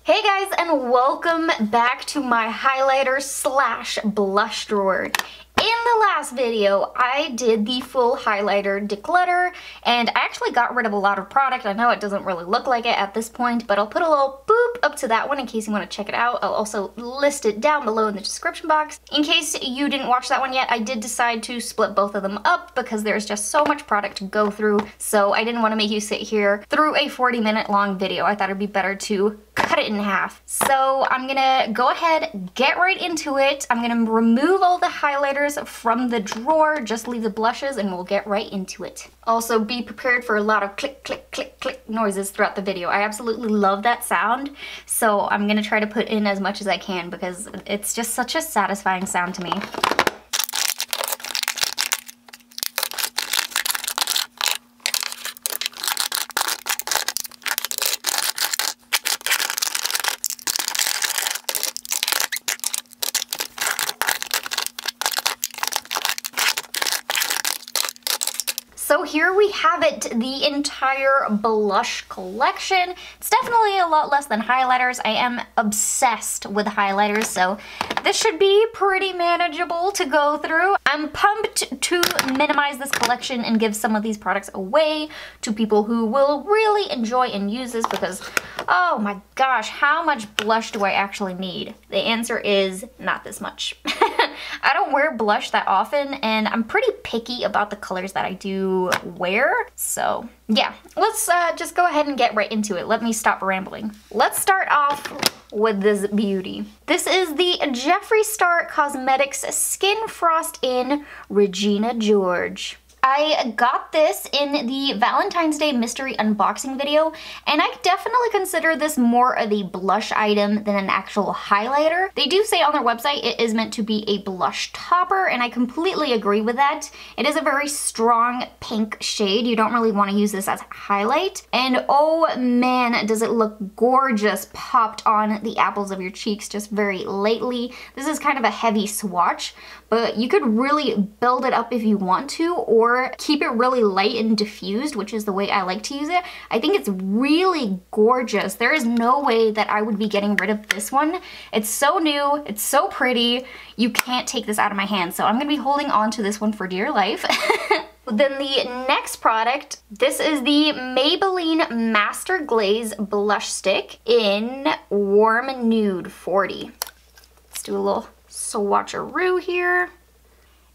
Hey guys, and welcome back to my highlighter slash blush drawer. In the last video, I did the full highlighter declutter, and I actually got rid of a lot of product. I know it doesn't really look like it at this point, but I'll put a little boop up to that one in case you want to check it out. I'll also list it down below in the description box. In case you didn't watch that one yet, I did decide to split both of them up because there's just so much product to go through, so I didn't want to make you sit here through a 40-minute long video. I thought it'd be better to cut it in half. So I'm gonna go ahead, get right into it. I'm gonna remove all the highlighters from the drawer, just leave the blushes, and we'll get right into it. Also, be prepared for a lot of click, click, click, click noises throughout the video. I absolutely love that sound, so I'm gonna try to put in as much as I can because it's just such a satisfying sound to me. So here we have it, the entire blush collection. It's definitely a lot less than highlighters. I am obsessed with highlighters, so this should be pretty manageable to go through. I'm pumped to minimize this collection and give some of these products away to people who will really enjoy and use this because, oh my gosh, how much blush do I actually need? The answer is not this much. I don't wear blush that often, and I'm pretty picky about the colors that I do wear. So yeah, let's just go ahead and get right into it. Let me stop rambling. Let's start off with this beauty. This is the Jeffree Star Cosmetics Skin Frost in Regina George. I got this in the Valentine's Day mystery unboxing video, and I definitely consider this more of a blush item than an actual highlighter. They do say on their website it is meant to be a blush topper, and I completely agree with that. It is a very strong pink shade. You don't really want to use this as a highlight, and oh man, does it look gorgeous popped on the apples of your cheeks just very lightly. This is kind of a heavy swatch, but you could really build it up if you want to, or keep it really light and diffused, which is the way I like to use it. I think it's really gorgeous. There is no way that I would be getting rid of this one. It's so new, it's so pretty, you can't take this out of my hand, so I'm gonna be holding on to this one for dear life. Then the next product, this is the Maybelline Master Glaze Blush Stick in Warm Nude 40. Let's do a little swatcheroo here.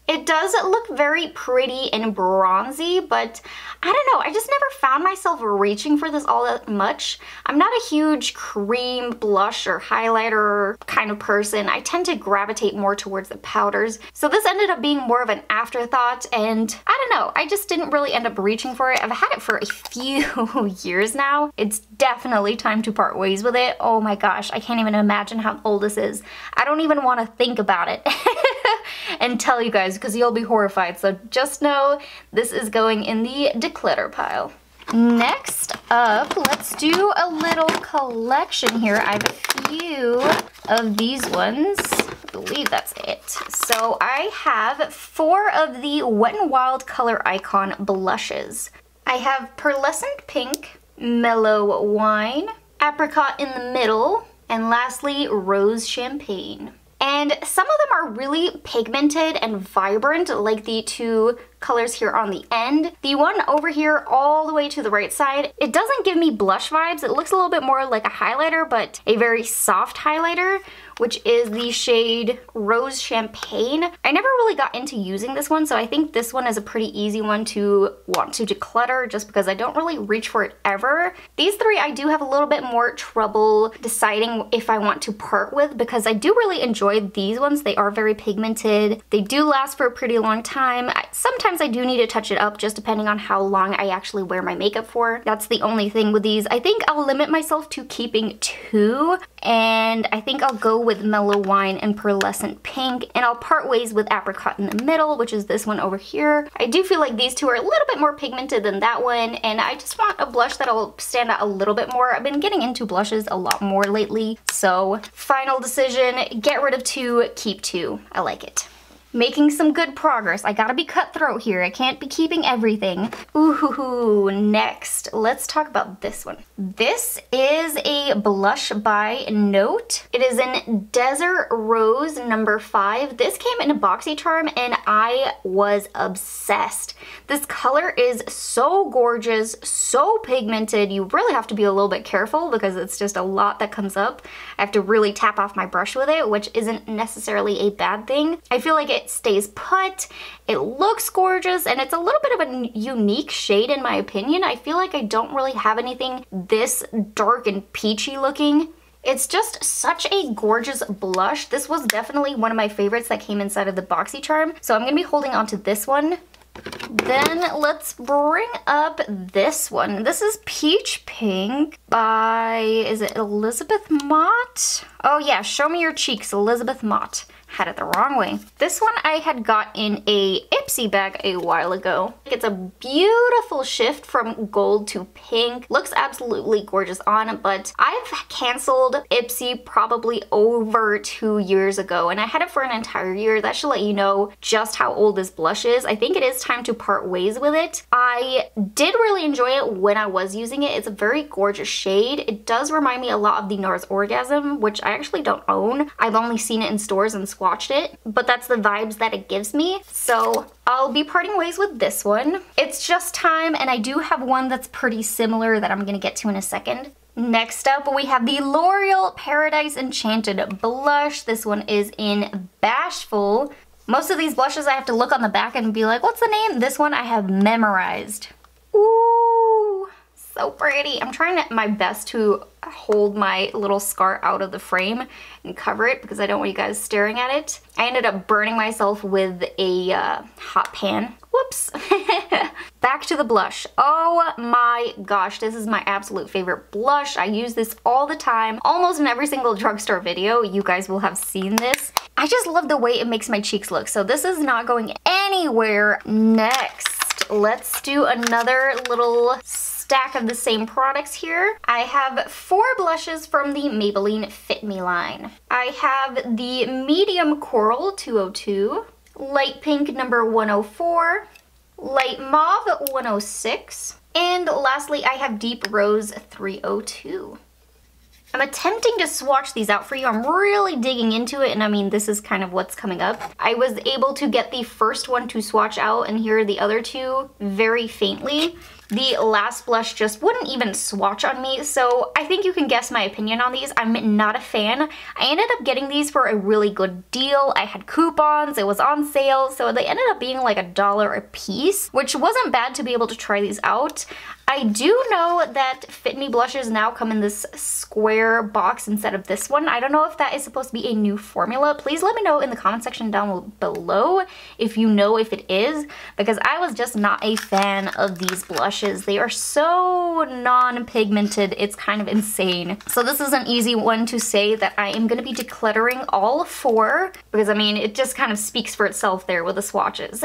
It does look very pretty and bronzy, but I don't know, I just never found myself reaching for this all that much. I'm not a huge cream, blush, or highlighter kind of person. I tend to gravitate more towards the powders. So this ended up being more of an afterthought, and I don't know, I just didn't really end up reaching for it. I've had it for a few years now. It's definitely time to part ways with it. Oh my gosh, I can't even imagine how old this is. I don't even want to think about it and tell you guys, because you'll be horrified. So just know this is going in the declutter pile. Next up, let's do a little collection here. I have a few of these ones. I believe that's it. So I have 4 of the Wet n Wild Color Icon blushes. I have Pearlescent Pink, Mellow Wine, Apricot in the middle, and lastly, Rose Champagne. And some of them are really pigmented and vibrant, like the 2 colors here on the end. The one over here all the way to the right side, it doesn't give me blush vibes. It looks a little bit more like a highlighter, but a very soft highlighter, which is the shade Rose Champagne. I never really got into using this one, so I think this one is a pretty easy one to want to declutter just because I don't really reach for it ever. These 3 I do have a little bit more trouble deciding if I want to part with because I do really enjoy these ones. They are very pigmented. They do last for a pretty long time. Sometimes I do need to touch it up just depending on how long I actually wear my makeup for. That's the only thing with these. I think I'll limit myself to keeping 2, and I think I'll go with Mellow Wine and Pearlescent Pink, and I'll part ways with Apricot in the middle, which is this one over here. I do feel like these 2 are a little bit more pigmented than that one, and I just want a blush that'll stand out a little bit more. I've been getting into blushes a lot more lately, so final decision, get rid of 2, keep 2. I like it. Making some good progress. I gotta be cutthroat here. I can't be keeping everything. Ooh, next, let's talk about this one. This is a blush by Note. It is in Desert Rose number 5. This came in a BoxyCharm and I was obsessed. This color is so gorgeous, so pigmented. You really have to be a little bit careful because it's just a lot that comes up. I have to really tap off my brush with it, which isn't necessarily a bad thing. I feel like it stays put, it looks gorgeous, and it's a little bit of a unique shade in my opinion. I feel like I don't really have anything this dark and peachy looking. It's just such a gorgeous blush. This was definitely one of my favorites that came inside of the BoxyCharm, so I'm gonna be holding on to this one. Then let's bring up this one. This is Peach Pink by, is it Elizabeth Mott? Oh yeah, Show Me Your Cheeks, Elizabeth Mott. Had it the wrong way. This one I had got in a Ipsy bag a while ago. It's a beautiful shift from gold to pink. Looks absolutely gorgeous on, but I've canceled Ipsy probably over 2 years ago, and I had it for an entire year. That should let you know just how old this blush is. I think it is time to part ways with it. I did really enjoy it when I was using it. It's a very gorgeous shade. It does remind me a lot of the NARS Orgasm, which I actually don't own. I've only seen it in stores and swatched it, but that's the vibes that it gives me. So I'll be parting ways with this one. It's just time, and I do have one that's pretty similar that I'm gonna get to in a second. Next up, we have the L'Oreal Paradise Enchanted Blush. This one is in Bashful. Most of these blushes I have to look on the back and be like, what's the name? This one I have memorized. Ooh, so pretty. I'm trying my best to hold my little scar out of the frame and cover it because I don't want you guys staring at it. I ended up burning myself with a hot pan. Whoops. Back to the blush. Oh my gosh, this is my absolute favorite blush. I use this all the time. Almost in every single drugstore video, you guys will have seen this. I just love the way it makes my cheeks look, so this is not going anywhere. Next, let's do another little stack of the same products here. I have 4 blushes from the Maybelline Fit Me line. I have the Medium Coral 202, Light Pink number 104, Light Mauve 106, and lastly I have Deep Rose 302. I'm attempting to swatch these out for you. I'm really digging into it, and I mean, this is kind of what's coming up. I was able to get the first one to swatch out, and here are the other 2 very faintly. The last blush just wouldn't even swatch on me, so I think you can guess my opinion on these. I'm not a fan. I ended up getting these for a really good deal. I had coupons, it was on sale, so they ended up being like $1 a piece, which wasn't bad to be able to try these out. I do know that Fit Me blushes now come in this square box instead of this one. I don't know if that is supposed to be a new formula. Please let me know in the comment section down below if you know if it is, because I was just not a fan of these blushes. They are so non-pigmented, it's kind of insane. So this is an easy one to say that I am going to be decluttering all 4, because I mean, it just kind of speaks for itself there with the swatches.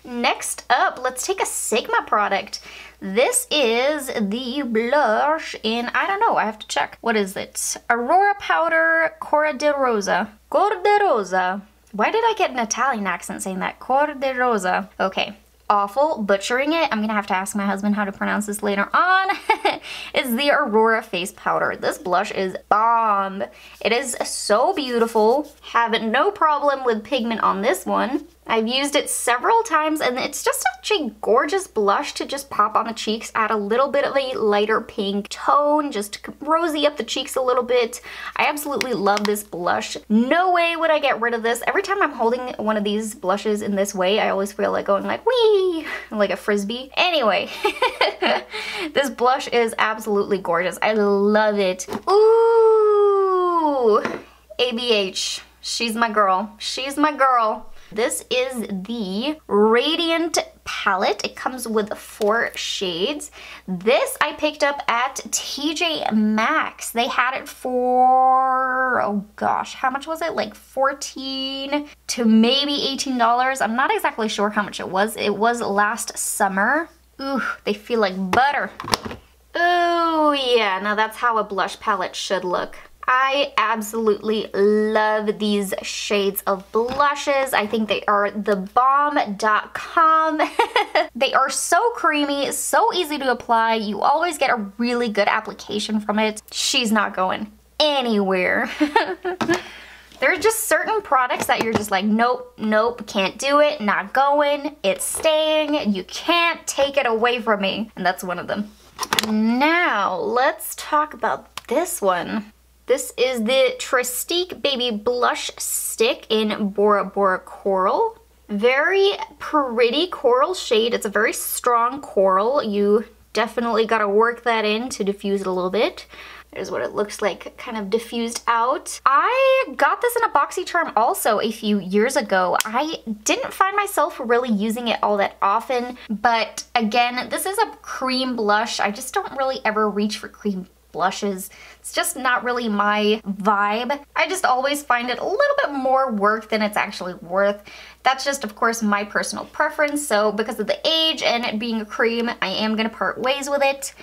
Next up, let's take a Sigma product. This is the blush in, I don't know, I have to check. What is it? Aurora Powder Cor de Rosa. Cor de Rosa. Why did I get an Italian accent saying that? Cor de Rosa. Okay. Awful, butchering it. I'm gonna have to ask my husband how to pronounce this later on. It's the Aurora Face Powder. This blush is bomb. It is so beautiful. Have no problem with pigment on this one. I've used it several times, and it's just such a gorgeous blush to just pop on the cheeks. Add a little bit of a lighter pink tone, just to rosy up the cheeks a little bit. I absolutely love this blush. No way would I get rid of this. Every time I'm holding one of these blushes in this way, I always feel like going like, wee, like a frisbee. Anyway, this blush is absolutely gorgeous. I love it. Ooh, ABH. She's my girl. She's my girl. This is the Radiant palette. It comes with 4 shades. This I picked up at TJ Maxx. They had it for, oh gosh, how much was it? Like $14 to maybe $18. I'm not exactly sure how much it was. It was last summer. Ooh, they feel like butter. Oh yeah, now that's how a blush palette should look. I absolutely love these shades of blushes. I think they are the bomb.com. They are so creamy, so easy to apply. You always get a really good application from it. She's not going anywhere. There are just certain products that you're just like, nope, nope, can't do it, not going, it's staying, you can't take it away from me. And that's one of them. Now, let's talk about this one. This is the Tristique Baby Blush Stick in Bora Bora Coral. Very pretty coral shade. It's a very strong coral. You definitely gotta work that in to diffuse it a little bit. There's what it looks like kind of diffused out. I got this in a BoxyCharm also a few years ago. I didn't find myself really using it all that often, but again, this is a cream blush. I just don't really ever reach for cream blushes. It's just not really my vibe. I just always find it a little bit more work than it's actually worth. That's just, of course, my personal preference. So because of the age and it being a cream, I am gonna part ways with it.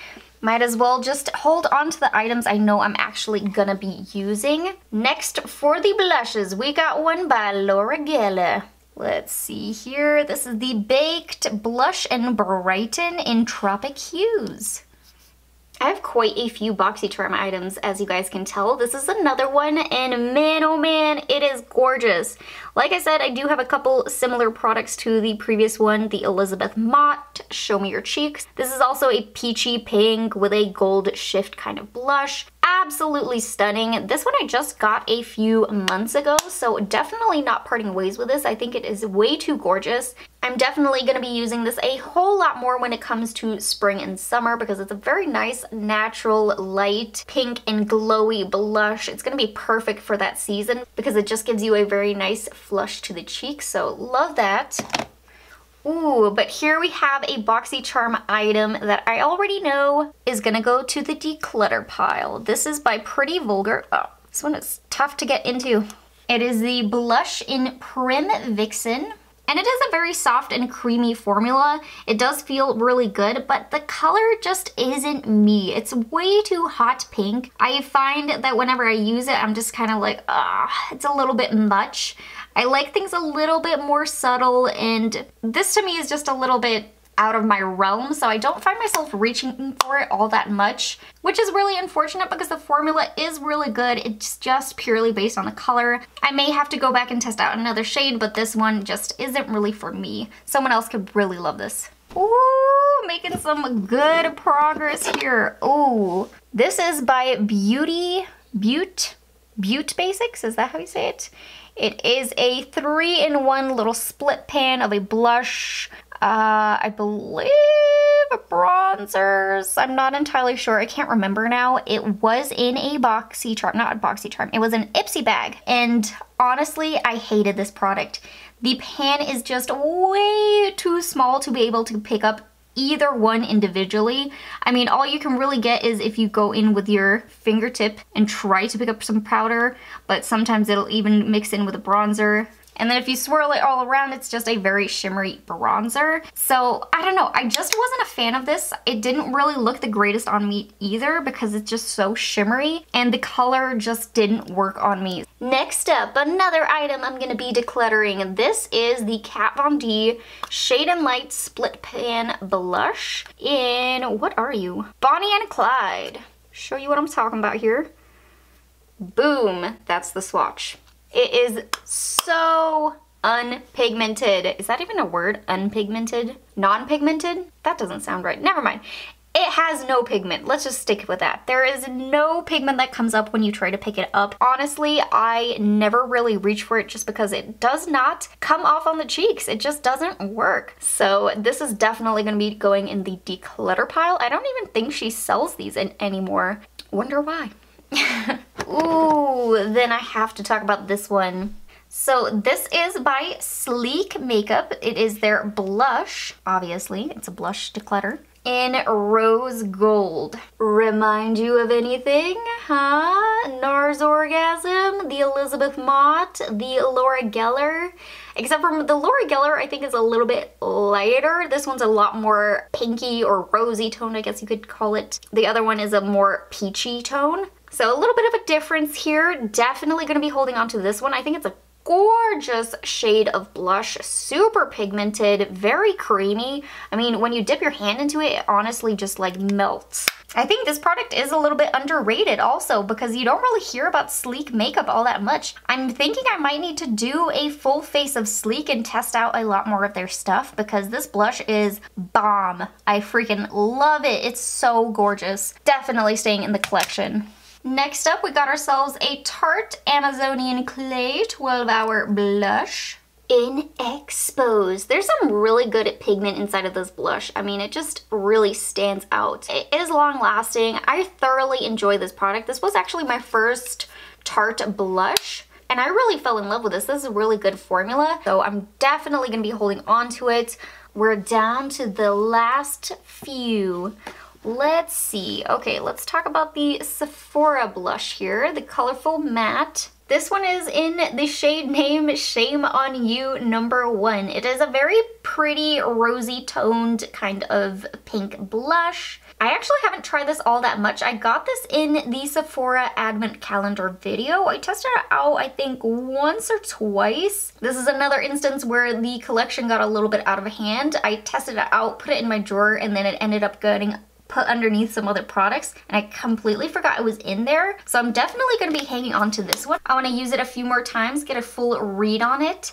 Might as well just hold on to the items I know I'm actually gonna be using. Next, for the blushes, we got one by L'Oreal. Let's see here. This is the Baked Blush and Brighten in Tropic Hues. I have quite a few BoxyCharm items, as you guys can tell. This is another one, and man, oh man, it is gorgeous. Like I said, I do have a couple similar products to the previous one, the Elizabeth Mott Show Me Your Cheeks. This is also a peachy pink with a gold shift kind of blush. Absolutely stunning. This one I just got a few months ago, so definitely not parting ways with this. I think it is way too gorgeous. I'm definitely going to be using this a whole lot more when it comes to spring and summer because it's a very nice, natural, light, pink and glowy blush. It's going to be perfect for that season because it just gives you a very nice flush to the cheeks, so love that. Ooh, but here we have a BoxyCharm item that I already know is gonna go to the declutter pile. This is by Pretty Vulgar. Oh, this one is tough to get into. It is the blush in Prim Vixen. And it is a very soft and creamy formula. It does feel really good, but the color just isn't me. It's way too hot pink. I find that whenever I use it, I'm just kind of like, it's a little bit much. I like things a little bit more subtle, and this to me is just a little bit out of my realm, so I don't find myself reaching for it all that much, which is really unfortunate because the formula is really good. It's just purely based on the color. I may have to go back and test out another shade, but this one just isn't really for me. Someone else could really love this. Ooh, making some good progress here. Ooh, this is by Beaut Basics, is that how you say it? It is a 3-in-1 little split pan of a blush, I believe bronzers. I'm not entirely sure. I can't remember now. It was in a BoxyCharm, not a BoxyCharm. It was an Ipsy bag. And honestly, I hated this product. The pan is just way too small to be able to pick up either one individually. I mean, all you can really get is if you go in with your fingertip and try to pick up some powder, but sometimes it'll even mix in with a bronzer. And then if you swirl it all around, it's just a very shimmery bronzer. So I don't know, I just wasn't a fan of this. It didn't really look the greatest on me either because it's just so shimmery and the color just didn't work on me. Next up, another item I'm gonna be decluttering. This is the Kat Von D Shade and Light Split Pan Blush in, what are you? Bonnie and Clyde. Show you what I'm talking about here. Boom, that's the swatch. It is so unpigmented. Is that even a word? Unpigmented? Non-pigmented? That doesn't sound right. Never mind. It has no pigment. Let's just stick with that. There is no pigment that comes up when you try to pick it up. Honestly, I never really reach for it just because it does not come off on the cheeks. It just doesn't work. So this is definitely going to be going in the declutter pile. I don't even think she sells these anymore. Wonder why. Ooh, then I have to talk about this one. So this is by Sleek Makeup. It is their blush, obviously. It's a blush declutter in Rose Gold. Remind you of anything, huh? NARS Orgasm, the Elizabeth Mott, the Laura Geller. Except for the Laura Geller, I think is a little bit lighter. This one's a lot more pinky or rosy tone, I guess you could call it. The other one is a more peachy tone. So a little bit of a difference here. Definitely going to be holding on to this one. I think it's a gorgeous shade of blush, super pigmented, very creamy. I mean, when you dip your hand into it, it honestly just like melts. I think this product is a little bit underrated also because you don't really hear about Sleek makeup all that much. I'm thinking I might need to do a full face of Sleek and test out a lot more of their stuff because this blush is bomb. I freaking love it. It's so gorgeous. Definitely staying in the collection. Next up, we got ourselves a Tarte Amazonian Clay 12-Hour Blush in Expose. There's some really good pigment inside of this blush. I mean, it just really stands out. It is long lasting. I thoroughly enjoy this product. This was actually my first Tarte blush, and I really fell in love with this. This is a really good formula, so I'm definitely going to be holding on to it. We're down to the last few. Let's see. Okay, let's talk about the Sephora blush here, the Colorful Matte. This one is in the shade name Shame on You number 1. It is a very pretty rosy toned kind of pink blush. I actually haven't tried this all that much. I got this in the Sephora Advent Calendar video. I tested it out, I think, once or twice. This is another instance where the collection got a little bit out of hand. I tested it out, put it in my drawer, and then it ended up getting put underneath some other products, and I completely forgot it was in there. So I'm definitely going to be hanging on to this one. I want to use it a few more times, get a full read on it.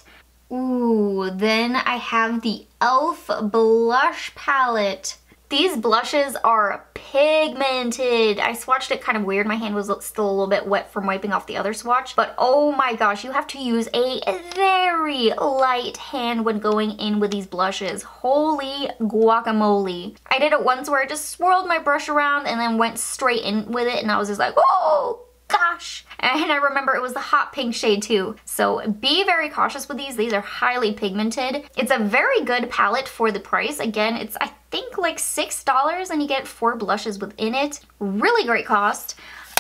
Ooh, then I have the e.l.f. blush palette. These blushes are pigmented. I swatched it kind of weird. My hand was still a little bit wet from wiping off the other swatch, but oh my gosh, you have to use a very light hand when going in with these blushes. Holy guacamole. I did it once where I just swirled my brush around and then went straight in with it, and I was just like, oh gosh. And I remember it was the hot pink shade too. So be very cautious with these. These are highly pigmented. It's a very good palette for the price. Again, it's I think like $6 and you get 4 blushes within it. Really great cost.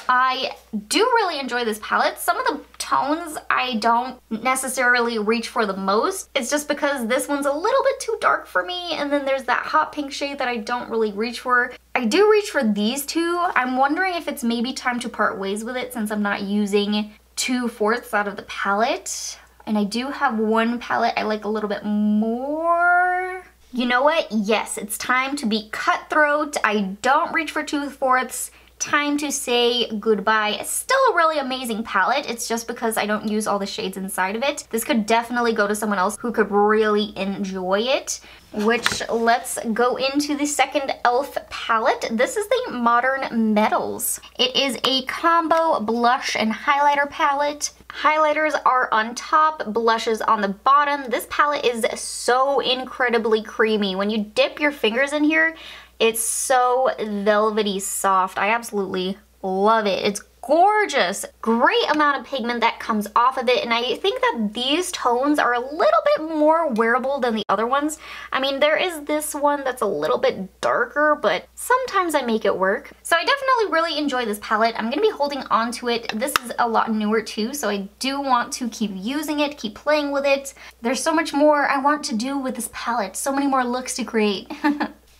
I do really enjoy this palette. Some of the tones I don't necessarily reach for the most. It's just because this one's a little bit too dark for me, and then there's that hot pink shade that I don't really reach for. I do reach for these two. I'm wondering if it's maybe time to part ways with it since I'm not using 2/4 out of the palette. And I do have one palette I like a little bit more. You know what? Yes, it's time to be cutthroat. I don't reach for 2/4. Time to say goodbye. It's still a really amazing palette. It's just because I don't use all the shades inside of it. This could definitely go to someone else who could really enjoy it. Which, let's go into the second e.l.f. palette. This is the Modern Metals. It is a combo blush and highlighter palette. Highlighters are on top, blushes on the bottom. This palette is so incredibly creamy. When you dip your fingers in here, it's so velvety soft. I absolutely love it. It's gorgeous. Great amount of pigment that comes off of it, and I think that these tones are a little bit more wearable than the other ones. I mean, there is this one that's a little bit darker, but sometimes I make it work. So I definitely really enjoy this palette. I'm gonna be holding on to it. This is a lot newer too, so I do want to keep using it, keep playing with it. There's so much more I want to do with this palette. So many more looks to create.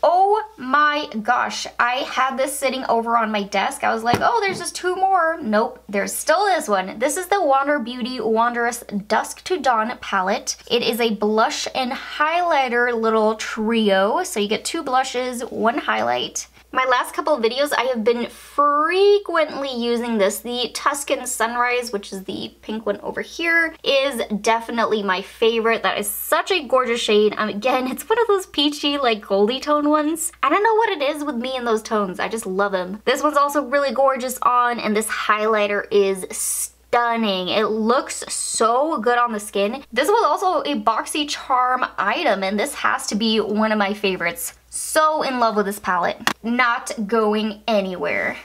Oh my gosh, I had this sitting over on my desk. I was like, oh, there's just 2 more. Nope, there's still this one. This is the Wander Beauty Wanderous Dusk to Dawn palette. It is a blush and highlighter little trio. So you get 2 blushes, 1 highlight. My last couple of videos, I have been frequently using this. The Tuscan Sunrise, which is the pink one over here, is definitely my favorite. That is such a gorgeous shade. Again, it's one of those peachy, like goldy tone ones. I don't know what it is with me and those tones. I just love them. This one's also really gorgeous on, and this highlighter is stunning. It looks so good on the skin. This was also a BoxyCharm item, and this has to be one of my favorites. So in love with this palette. Not going anywhere.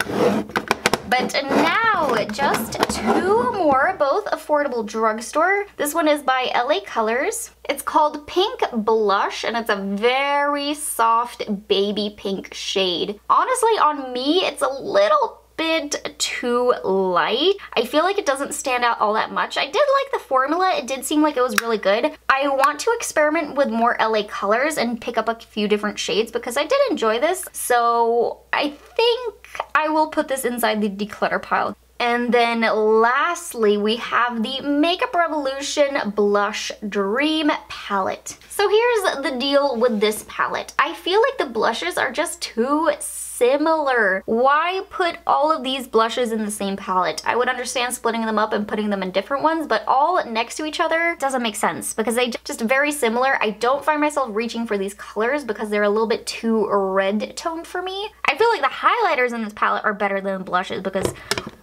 But now, just 2 more, both affordable drugstore. This one is by LA Colors. It's called Pink Blush, and it's a very soft baby pink shade. Honestly, on me, it's a little bit too light. I feel like it doesn't stand out all that much. I did like the formula. It did seem like it was really good. I want to experiment with more LA colors and pick up a few different shades because I did enjoy this. So I think I will put this inside the declutter pile. And then lastly, we have the Makeup Revolution Blush Dream Palette. So here's the deal with this palette. I feel like the blushes are just too similar. Why put all of these blushes in the same palette? I would understand splitting them up and putting them in different ones, but all next to each other doesn't make sense because they just very similar. I don't find myself reaching for these colors because they're a little bit too red toned for me. I feel like the highlighters in this palette are better than the blushes because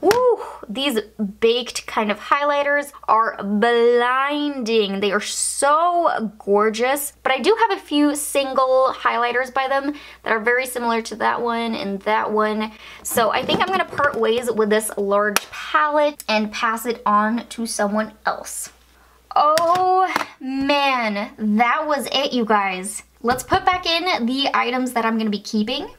woo, these baked kind of highlighters are blinding. They are so gorgeous, but I do have a few single highlighters by them that are very similar to that one and that one. So I think I'm gonna part ways with this large palette and pass it on to someone else. Oh man, that was it, you guys. Let's put back in the items that I'm gonna be keeping.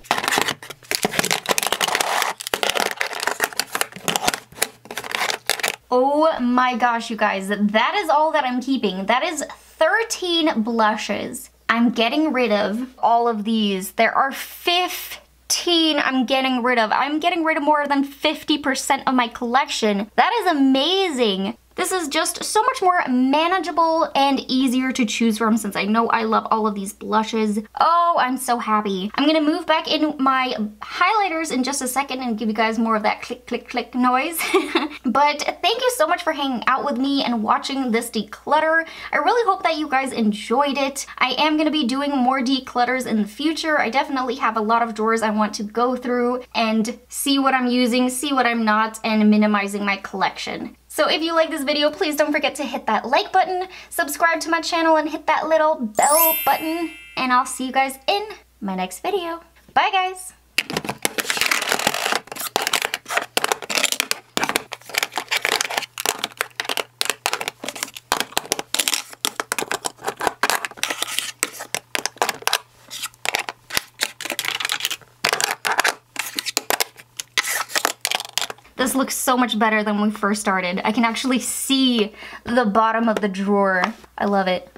Oh my gosh, you guys, that is all that I'm keeping. That is 13 blushes. I'm getting rid of all of these. There are 15 I'm getting rid of. I'm getting rid of more than 50% of my collection. That is amazing. This is just so much more manageable and easier to choose from since I know I love all of these blushes. Oh, I'm so happy. I'm gonna move back in my highlighters in just a second and give you guys more of that click, click, click noise. But thank you so much for hanging out with me and watching this declutter. I really hope that you guys enjoyed it. I am gonna be doing more declutters in the future. I definitely have a lot of drawers I want to go through and see what I'm using, see what I'm not, and minimizing my collection. So if you like this video, please don't forget to hit that like button, subscribe to my channel, and hit that little bell button. And I'll see you guys in my next video. Bye, guys. This looks so much better than when we first started. I can actually see the bottom of the drawer. I love it.